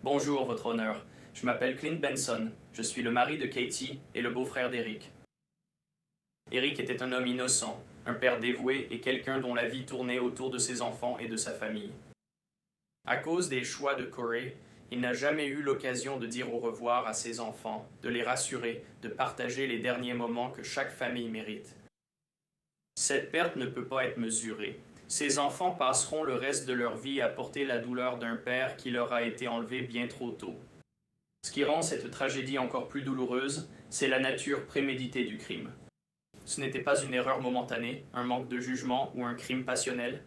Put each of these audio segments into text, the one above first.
Bonjour, Votre Honneur. Je m'appelle Clint Benson. Je suis le mari de Katie et le beau-frère d'Eric. Eric était un homme innocent, un père dévoué et quelqu'un dont la vie tournait autour de ses enfants et de sa famille. À cause des choix de Corey, il n'a jamais eu l'occasion de dire au revoir à ses enfants, de les rassurer, de partager les derniers moments que chaque famille mérite. Cette perte ne peut pas être mesurée. Ces enfants passeront le reste de leur vie à porter la douleur d'un père qui leur a été enlevé bien trop tôt. Ce qui rend cette tragédie encore plus douloureuse, c'est la nature préméditée du crime. Ce n'était pas une erreur momentanée, un manque de jugement ou un crime passionnel.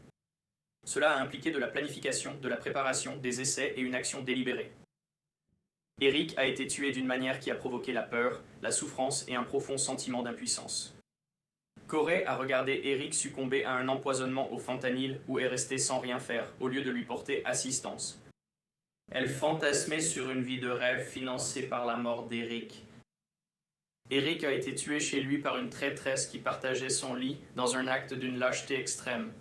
Cela a impliqué de la planification, de la préparation, des essais et une action délibérée. Eric a été tué d'une manière qui a provoqué la peur, la souffrance et un profond sentiment d'impuissance. Corey a regardé Eric succomber à un empoisonnement au fentanyl ou est resté sans rien faire, au lieu de lui porter assistance. Elle fantasmait sur une vie de rêve financée par la mort d'Eric. Eric a été tué chez lui par une traîtresse qui partageait son lit dans un acte d'une lâcheté extrême.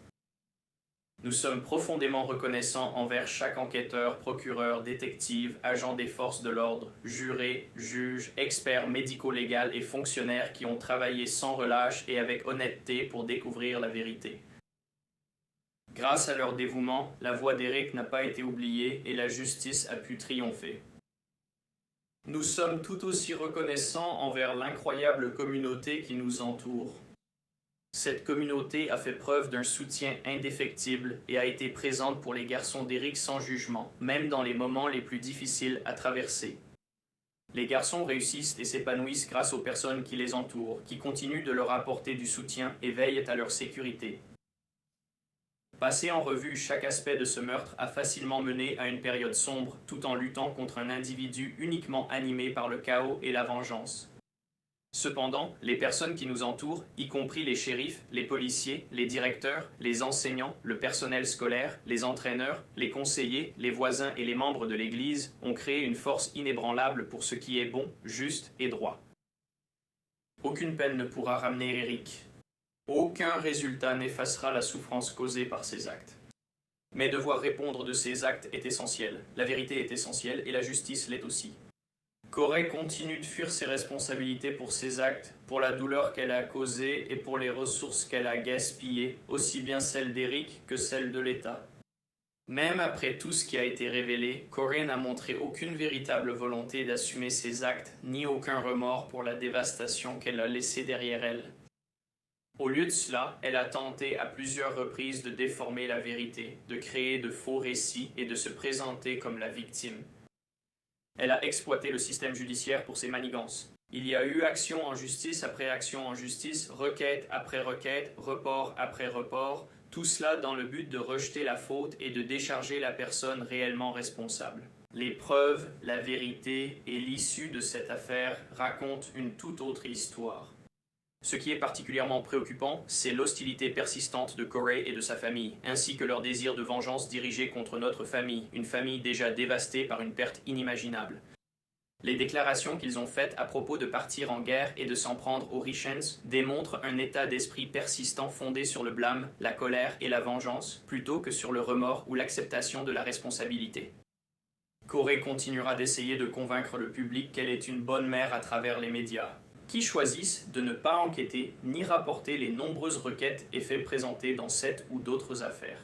Nous sommes profondément reconnaissants envers chaque enquêteur, procureur, détective, agent des forces de l'ordre, jurés, juges, experts médico-légaux et fonctionnaires qui ont travaillé sans relâche et avec honnêteté pour découvrir la vérité. Grâce à leur dévouement, la voix d'Eric n'a pas été oubliée et la justice a pu triompher. Nous sommes tout aussi reconnaissants envers l'incroyable communauté qui nous entoure. Cette communauté a fait preuve d'un soutien indéfectible et a été présente pour les garçons d'Eric sans jugement, même dans les moments les plus difficiles à traverser. Les garçons réussissent et s'épanouissent grâce aux personnes qui les entourent, qui continuent de leur apporter du soutien et veillent à leur sécurité. Passer en revue chaque aspect de ce meurtre a facilement mené à une période sombre, tout en luttant contre un individu uniquement animé par le chaos et la vengeance. Cependant, les personnes qui nous entourent, y compris les shérifs, les policiers, les directeurs, les enseignants, le personnel scolaire, les entraîneurs, les conseillers, les voisins et les membres de l'Église, ont créé une force inébranlable pour ce qui est bon, juste et droit. Aucune peine ne pourra ramener Eric. Aucun résultat n'effacera la souffrance causée par ces actes. Mais devoir répondre de ces actes est essentiel. La vérité est essentielle et la justice l'est aussi. Corey continue de fuir ses responsabilités pour ses actes, pour la douleur qu'elle a causée et pour les ressources qu'elle a gaspillées, aussi bien celles d'Eric que celles de l'État. Même après tout ce qui a été révélé, Corey n'a montré aucune véritable volonté d'assumer ses actes, ni aucun remords pour la dévastation qu'elle a laissée derrière elle. Au lieu de cela, elle a tenté à plusieurs reprises de déformer la vérité, de créer de faux récits et de se présenter comme la victime. Elle a exploité le système judiciaire pour ses manigances. Il y a eu action en justice après action en justice, requête après requête, report après report, tout cela dans le but de rejeter la faute et de décharger la personne réellement responsable. Les preuves, la vérité et l'issue de cette affaire racontent une toute autre histoire. Ce qui est particulièrement préoccupant, c'est l'hostilité persistante de Corey et de sa famille, ainsi que leur désir de vengeance dirigé contre notre famille, une famille déjà dévastée par une perte inimaginable. Les déclarations qu'ils ont faites à propos de partir en guerre et de s'en prendre aux Richens démontrent un état d'esprit persistant fondé sur le blâme, la colère et la vengeance, plutôt que sur le remords ou l'acceptation de la responsabilité. Corey continuera d'essayer de convaincre le public qu'elle est une bonne mère à travers les médias, qui choisissent de ne pas enquêter ni rapporter les nombreuses requêtes et faits présentés dans cette ou d'autres affaires,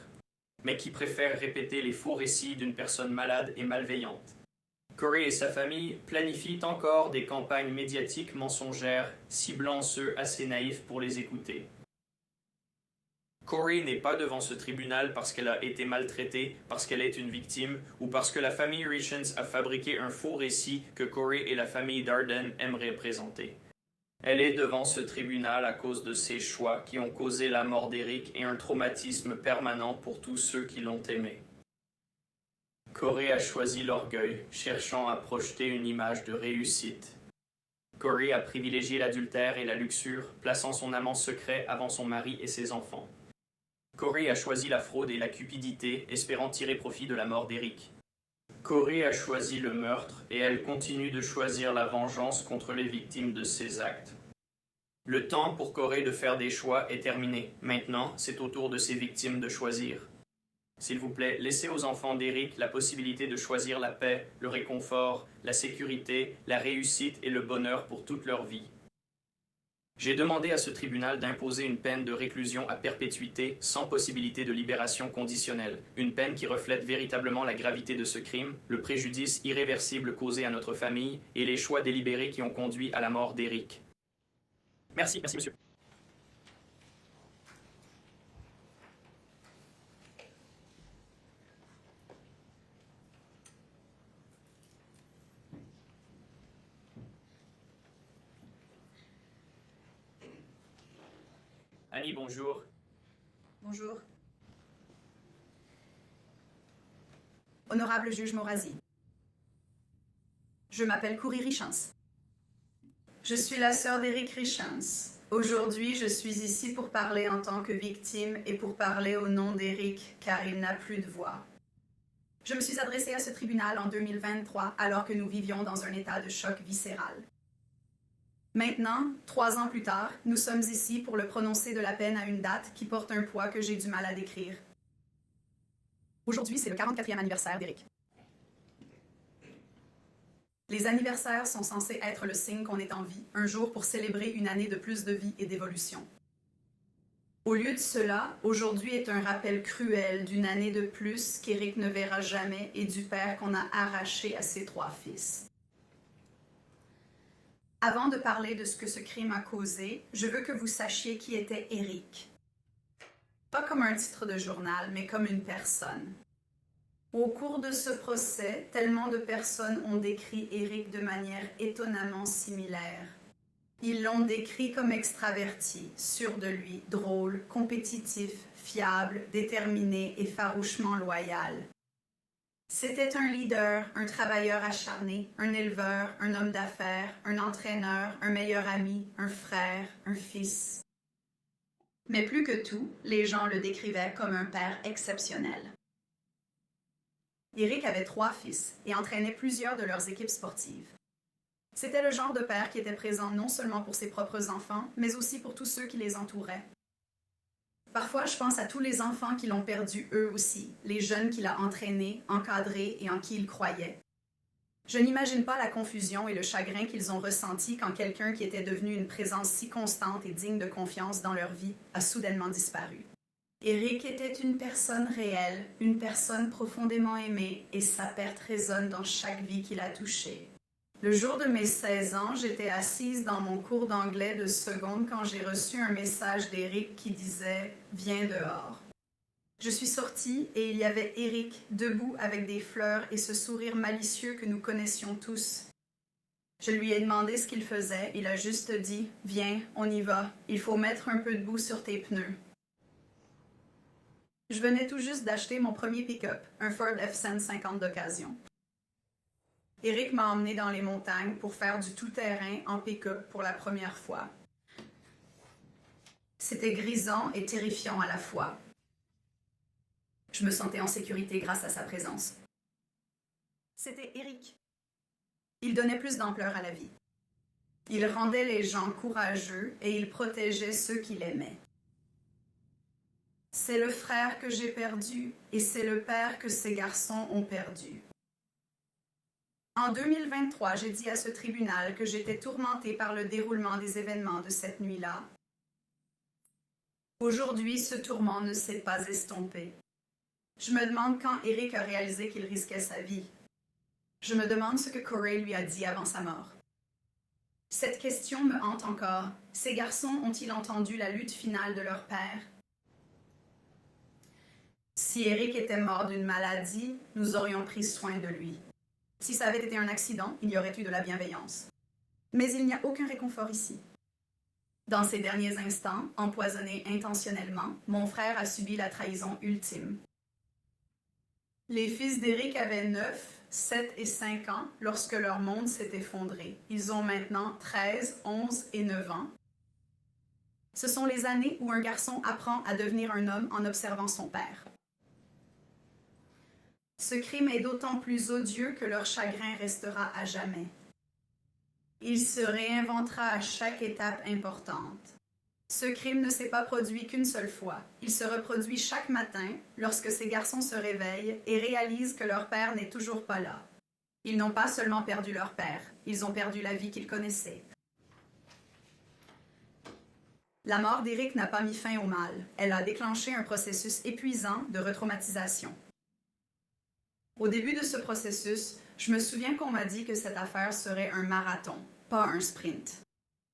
mais qui préfèrent répéter les faux récits d'une personne malade et malveillante. Corey et sa famille planifient encore des campagnes médiatiques mensongères, ciblant ceux assez naïfs pour les écouter. Corey n'est pas devant ce tribunal parce qu'elle a été maltraitée, parce qu'elle est une victime, ou parce que la famille Richens a fabriqué un faux récit que Corey et la famille Darden aimeraient présenter. Elle est devant ce tribunal à cause de ses choix qui ont causé la mort d'Eric et un traumatisme permanent pour tous ceux qui l'ont aimé. Corey a choisi l'orgueil, cherchant à projeter une image de réussite. Corey a privilégié l'adultère et la luxure, plaçant son amant secret avant son mari et ses enfants. Corey a choisi la fraude et la cupidité, espérant tirer profit de la mort d'Eric. Corey a choisi le meurtre et elle continue de choisir la vengeance contre les victimes de ses actes. Le temps pour Corey de faire des choix est terminé. Maintenant, c'est au tour de ses victimes de choisir. S'il vous plaît, laissez aux enfants d'Eric la possibilité de choisir la paix, le réconfort, la sécurité, la réussite et le bonheur pour toute leur vie. J'ai demandé à ce tribunal d'imposer une peine de réclusion à perpétuité sans possibilité de libération conditionnelle, une peine qui reflète véritablement la gravité de ce crime, le préjudice irréversible causé à notre famille et les choix délibérés qui ont conduit à la mort d'Eric. Merci, monsieur. Annie, bonjour. Bonjour. Honorable juge Morazi. Je m'appelle Kouri Richans. Je suis la sœur d'Eric Richans. Aujourd'hui, je suis ici pour parler en tant que victime et pour parler au nom d'Eric, car il n'a plus de voix. Je me suis adressée à ce tribunal en 2023, alors que nous vivions dans un état de choc viscéral. Maintenant, 3 ans plus tard, nous sommes ici pour le prononcer de la peine à une date qui porte un poids que j'ai du mal à décrire. Aujourd'hui, c'est le 44e anniversaire d'Eric. Les anniversaires sont censés être le signe qu'on est en vie, un jour pour célébrer une année de plus de vie et d'évolution. Au lieu de cela, aujourd'hui est un rappel cruel d'une année de plus qu'Eric ne verra jamais et du père qu'on a arraché à ses 3 fils. Avant de parler de ce que ce crime a causé, je veux que vous sachiez qui était Eric. Pas comme un titre de journal, mais comme une personne. Au cours de ce procès, tellement de personnes ont décrit Eric de manière étonnamment similaire. Ils l'ont décrit comme extraverti, sûr de lui, drôle, compétitif, fiable, déterminé et farouchement loyal. C'était un leader, un travailleur acharné, un éleveur, un homme d'affaires, un entraîneur, un meilleur ami, un frère, un fils. Mais plus que tout, les gens le décrivaient comme un père exceptionnel. Eric avait 3 fils et entraînait plusieurs de leurs équipes sportives. C'était le genre de père qui était présent non seulement pour ses propres enfants, mais aussi pour tous ceux qui les entouraient. Parfois, je pense à tous les enfants qui l'ont perdu eux aussi, les jeunes qu'il a entraînés, encadrés et en qui il croyait. Je n'imagine pas la confusion et le chagrin qu'ils ont ressenti quand quelqu'un qui était devenu une présence si constante et digne de confiance dans leur vie a soudainement disparu. Eric était une personne réelle, une personne profondément aimée, et sa perte résonne dans chaque vie qu'il a touchée. Le jour de mes 16 ans, j'étais assise dans mon cours d'anglais de seconde quand j'ai reçu un message d'Eric qui disait « Viens dehors ». Je suis sortie et il y avait Eric debout avec des fleurs et ce sourire malicieux que nous connaissions tous. Je lui ai demandé ce qu'il faisait, il a juste dit « Viens, on y va, il faut mettre un peu de boue sur tes pneus ». Je venais tout juste d'acheter mon premier pick-up, un Ford F-150 d'occasion. Eric m'a emmené dans les montagnes pour faire du tout-terrain en pick-up pour la première fois. C'était grisant et terrifiant à la fois. Je me sentais en sécurité grâce à sa présence. C'était Eric. Il donnait plus d'ampleur à la vie. Il rendait les gens courageux et il protégeait ceux qu'il aimait. C'est le frère que j'ai perdu et c'est le père que ces garçons ont perdu. En 2023, j'ai dit à ce tribunal que j'étais tourmentée par le déroulement des événements de cette nuit-là. Aujourd'hui, ce tourment ne s'est pas estompé. Je me demande quand Eric a réalisé qu'il risquait sa vie. Je me demande ce que Corey lui a dit avant sa mort. Cette question me hante encore. Ces garçons ont-ils entendu la lutte finale de leur père? Si Eric était mort d'une maladie, nous aurions pris soin de lui. Si ça avait été un accident, il y aurait eu de la bienveillance. Mais il n'y a aucun réconfort ici. Dans ces derniers instants, empoisonné intentionnellement, mon frère a subi la trahison ultime. Les fils d'Eric avaient 9, 7 et 5 ans lorsque leur monde s'est effondré. Ils ont maintenant 13, 11 et 9 ans. Ce sont les années où un garçon apprend à devenir un homme en observant son père. Ce crime est d'autant plus odieux que leur chagrin restera à jamais. Il se réinventera à chaque étape importante. Ce crime ne s'est pas produit qu'une seule fois. Il se reproduit chaque matin lorsque ces garçons se réveillent et réalisent que leur père n'est toujours pas là. Ils n'ont pas seulement perdu leur père, ils ont perdu la vie qu'ils connaissaient. La mort d'Eric n'a pas mis fin au mal. Elle a déclenché un processus épuisant de retraumatisation. Au début de ce processus, je me souviens qu'on m'a dit que cette affaire serait un marathon, pas un sprint.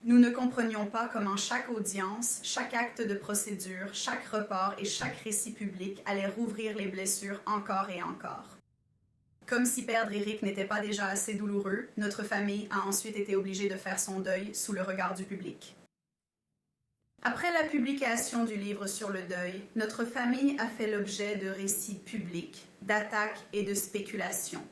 Nous ne comprenions pas comment chaque audience, chaque acte de procédure, chaque report et chaque récit public allait rouvrir les blessures encore et encore. Comme si perdre Eric n'était pas déjà assez douloureux, notre famille a ensuite été obligée de faire son deuil sous le regard du public. Après la publication du livre sur le deuil, notre famille a fait l'objet de récits publics, d'attaques et de spéculations.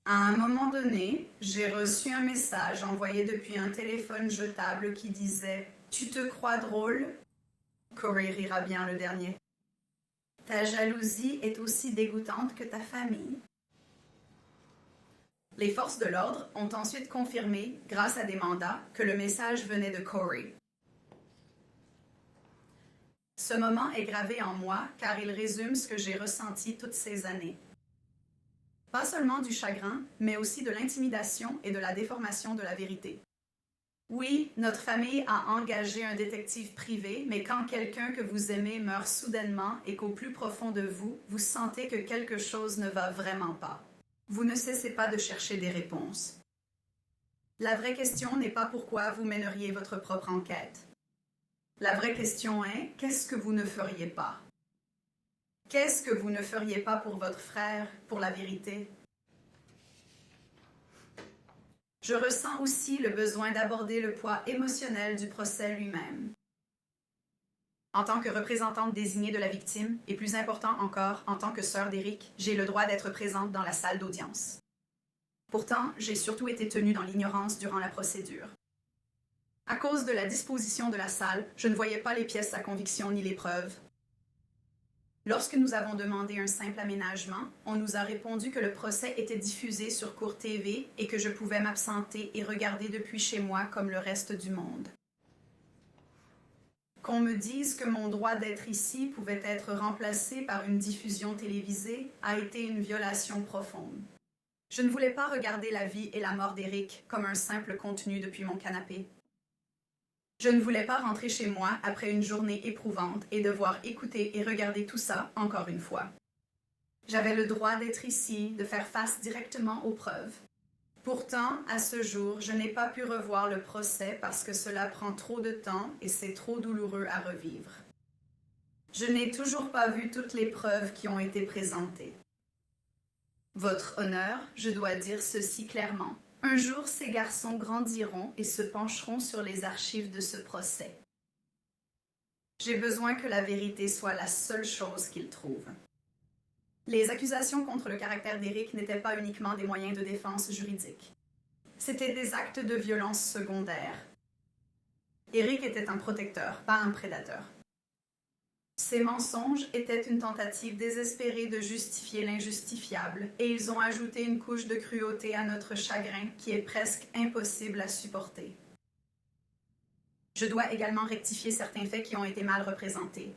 À un moment donné, j'ai reçu un message envoyé depuis un téléphone jetable qui disait « Tu te crois drôle ?» Corey rira bien le dernier. « Ta jalousie est aussi dégoûtante que ta famille. » Les forces de l'ordre ont ensuite confirmé, grâce à des mandats, que le message venait de Corey. Ce moment est gravé en moi car il résume ce que j'ai ressenti toutes ces années. Pas seulement du chagrin, mais aussi de l'intimidation et de la déformation de la vérité. Oui, notre famille a engagé un détective privé, mais quand quelqu'un que vous aimez meurt soudainement et qu'au plus profond de vous, vous sentez que quelque chose ne va vraiment pas. Vous ne cessez pas de chercher des réponses. La vraie question n'est pas pourquoi vous mèneriez votre propre enquête. La vraie question est, qu'est-ce que vous ne feriez pas? Qu'est-ce que vous ne feriez pas pour votre frère, pour la vérité? Je ressens aussi le besoin d'aborder le poids émotionnel du procès lui-même. En tant que représentante désignée de la victime, et plus important encore, en tant que sœur d'Eric, j'ai le droit d'être présente dans la salle d'audience. Pourtant, j'ai surtout été tenue dans l'ignorance durant la procédure. À cause de la disposition de la salle, je ne voyais pas les pièces à conviction ni les preuves. Lorsque nous avons demandé un simple aménagement, on nous a répondu que le procès était diffusé sur Court TV et que je pouvais m'absenter et regarder depuis chez moi comme le reste du monde. Qu'on me dise que mon droit d'être ici pouvait être remplacé par une diffusion télévisée a été une violation profonde. Je ne voulais pas regarder la vie et la mort d'Eric comme un simple contenu depuis mon canapé. Je ne voulais pas rentrer chez moi après une journée éprouvante et devoir écouter et regarder tout ça encore une fois. J'avais le droit d'être ici, de faire face directement aux preuves. Pourtant, à ce jour, je n'ai pas pu revoir le procès parce que cela prend trop de temps et c'est trop douloureux à revivre. Je n'ai toujours pas vu toutes les preuves qui ont été présentées. Votre honneur, je dois dire ceci clairement. Un jour, ces garçons grandiront et se pencheront sur les archives de ce procès. J'ai besoin que la vérité soit la seule chose qu'ils trouvent. Les accusations contre le caractère d'Eric n'étaient pas uniquement des moyens de défense juridique. C'étaient des actes de violence secondaires. Eric était un protecteur, pas un prédateur. Ces mensonges étaient une tentative désespérée de justifier l'injustifiable, et ils ont ajouté une couche de cruauté à notre chagrin qui est presque impossible à supporter. Je dois également rectifier certains faits qui ont été mal représentés.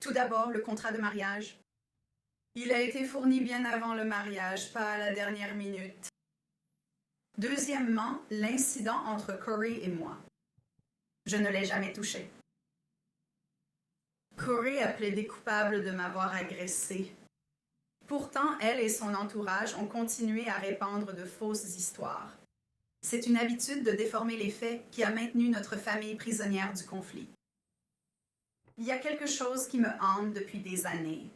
Tout d'abord, le contrat de mariage. Il a été fourni bien avant le mariage, pas à la dernière minute. Deuxièmement, l'incident entre Corey et moi. Je ne l'ai jamais touché. Corey a plaidé coupable de m'avoir agressée. Pourtant, elle et son entourage ont continué à répandre de fausses histoires. C'est une habitude de déformer les faits qui a maintenu notre famille prisonnière du conflit. Il y a quelque chose qui me hante depuis des années.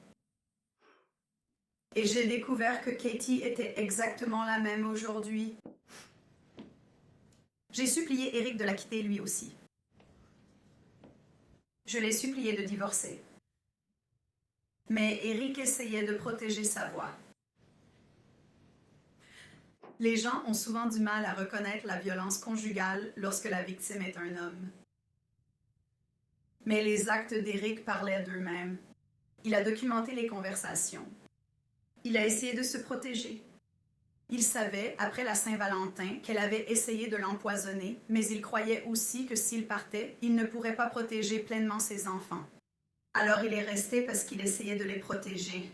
Et j'ai découvert que Katie était exactement la même aujourd'hui. J'ai supplié Eric de la quitter lui aussi. Je l'ai supplié de divorcer. Mais Eric essayait de protéger sa voix. Les gens ont souvent du mal à reconnaître la violence conjugale lorsque la victime est un homme. Mais les actes d'Eric parlaient d'eux-mêmes. Il a documenté les conversations. Il a essayé de se protéger. Il savait, après la Saint-Valentin, qu'elle avait essayé de l'empoisonner, mais il croyait aussi que s'il partait, il ne pourrait pas protéger pleinement ses enfants. Alors il est resté parce qu'il essayait de les protéger.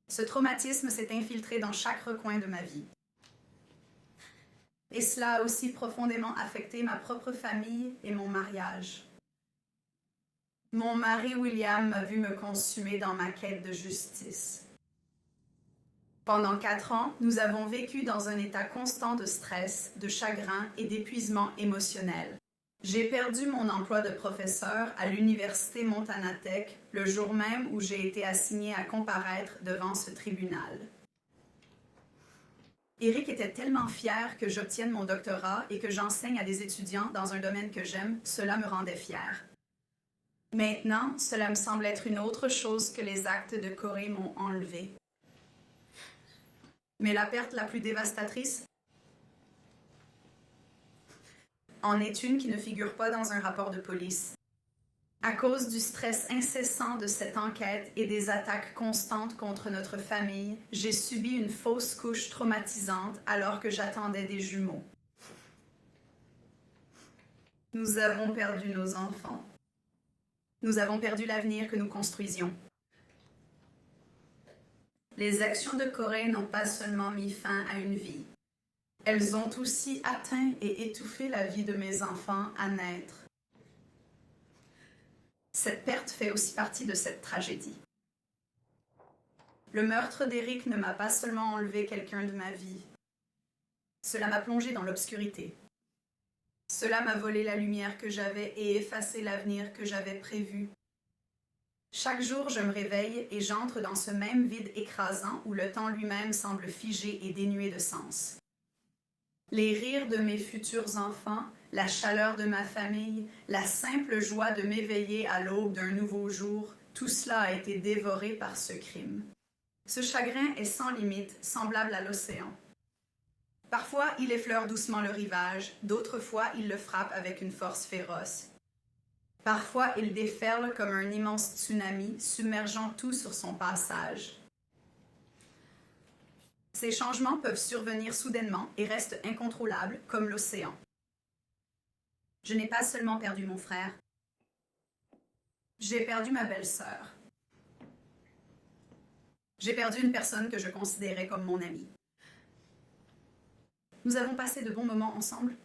Ce traumatisme s'est infiltré dans chaque recoin de ma vie. Et cela a aussi profondément affecté ma propre famille et mon mariage. Mon mari William m'a vu me consumer dans ma quête de justice. Pendant 4 ans, nous avons vécu dans un état constant de stress, de chagrin et d'épuisement émotionnel. J'ai perdu mon emploi de professeur à l'Université Montana Tech le jour même où j'ai été assignée à comparaître devant ce tribunal. Eric était tellement fier que j'obtienne mon doctorat et que j'enseigne à des étudiants dans un domaine que j'aime, cela me rendait fière. Maintenant, cela me semble être une autre chose que les actes de Corey m'ont enlevé. Mais la perte la plus dévastatrice en est une qui ne figure pas dans un rapport de police. À cause du stress incessant de cette enquête et des attaques constantes contre notre famille, j'ai subi une fausse couche traumatisante alors que j'attendais des jumeaux. Nous avons perdu nos enfants. Nous avons perdu l'avenir que nous construisions. Les actions de Corey n'ont pas seulement mis fin à une vie. Elles ont aussi atteint et étouffé la vie de mes enfants à naître. Cette perte fait aussi partie de cette tragédie. Le meurtre d'Eric ne m'a pas seulement enlevé quelqu'un de ma vie. Cela m'a plongé dans l'obscurité. Cela m'a volé la lumière que j'avais et effacé l'avenir que j'avais prévu. Chaque jour, je me réveille et j'entre dans ce même vide écrasant où le temps lui-même semble figé et dénué de sens. Les rires de mes futurs enfants, la chaleur de ma famille, la simple joie de m'éveiller à l'aube d'un nouveau jour, tout cela a été dévoré par ce crime. Ce chagrin est sans limite, semblable à l'océan. Parfois, il effleure doucement le rivage, d'autres fois, il le frappe avec une force féroce. Parfois, il déferle comme un immense tsunami, submergeant tout sur son passage. Ces changements peuvent survenir soudainement et restent incontrôlables, comme l'océan. Je n'ai pas seulement perdu mon frère. J'ai perdu ma belle-sœur. J'ai perdu une personne que je considérais comme mon amie. Nous avons passé de bons moments ensemble.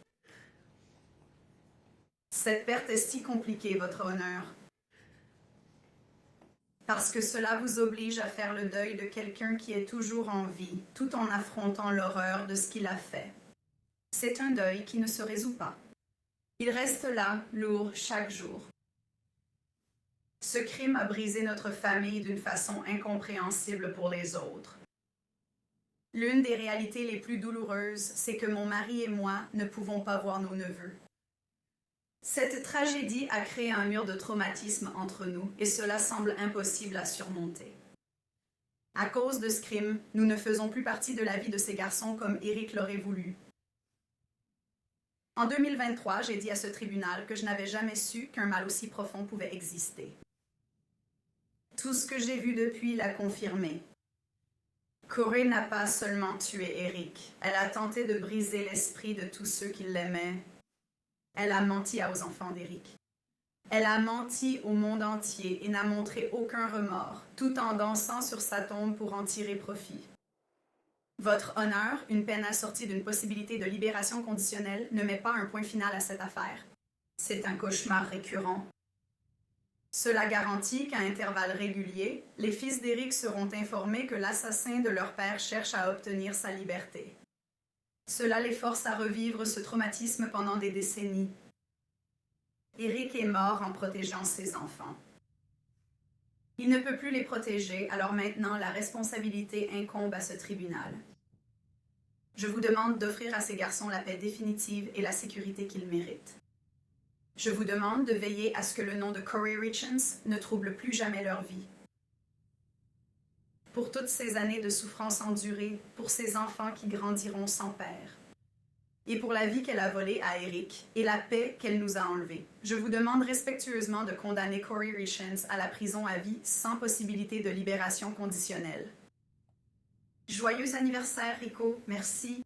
Cette perte est si compliquée, votre honneur. Parce que cela vous oblige à faire le deuil de quelqu'un qui est toujours en vie, tout en affrontant l'horreur de ce qu'il a fait. C'est un deuil qui ne se résout pas. Il reste là, lourd, chaque jour. Ce crime a brisé notre famille d'une façon incompréhensible pour les autres. L'une des réalités les plus douloureuses, c'est que mon mari et moi ne pouvons pas voir nos neveux. Cette tragédie a créé un mur de traumatisme entre nous et cela semble impossible à surmonter. À cause de ce crime, nous ne faisons plus partie de la vie de ces garçons comme Eric l'aurait voulu. En 2023, j'ai dit à ce tribunal que je n'avais jamais su qu'un mal aussi profond pouvait exister. Tout ce que j'ai vu depuis l'a confirmé. Corey n'a pas seulement tué Eric, elle a tenté de briser l'esprit de tous ceux qui l'aimaient. Elle a menti aux enfants d'Eric. Elle a menti au monde entier et n'a montré aucun remords, tout en dansant sur sa tombe pour en tirer profit. Votre honneur, une peine assortie d'une possibilité de libération conditionnelle, ne met pas un point final à cette affaire. C'est un cauchemar récurrent. Cela garantit qu'à intervalles réguliers, les fils d'Eric seront informés que l'assassin de leur père cherche à obtenir sa liberté. Cela les force à revivre ce traumatisme pendant des décennies. Eric est mort en protégeant ses enfants. Il ne peut plus les protéger, alors maintenant la responsabilité incombe à ce tribunal. Je vous demande d'offrir à ces garçons la paix définitive et la sécurité qu'ils méritent. Je vous demande de veiller à ce que le nom de Corey Richens ne trouble plus jamais leur vie. Pour toutes ces années de souffrance endurée, pour ces enfants qui grandiront sans père, et pour la vie qu'elle a volée à Eric et la paix qu'elle nous a enlevée. Je vous demande respectueusement de condamner Corey Richens à la prison à vie sans possibilité de libération conditionnelle. Joyeux anniversaire, Rico. Merci.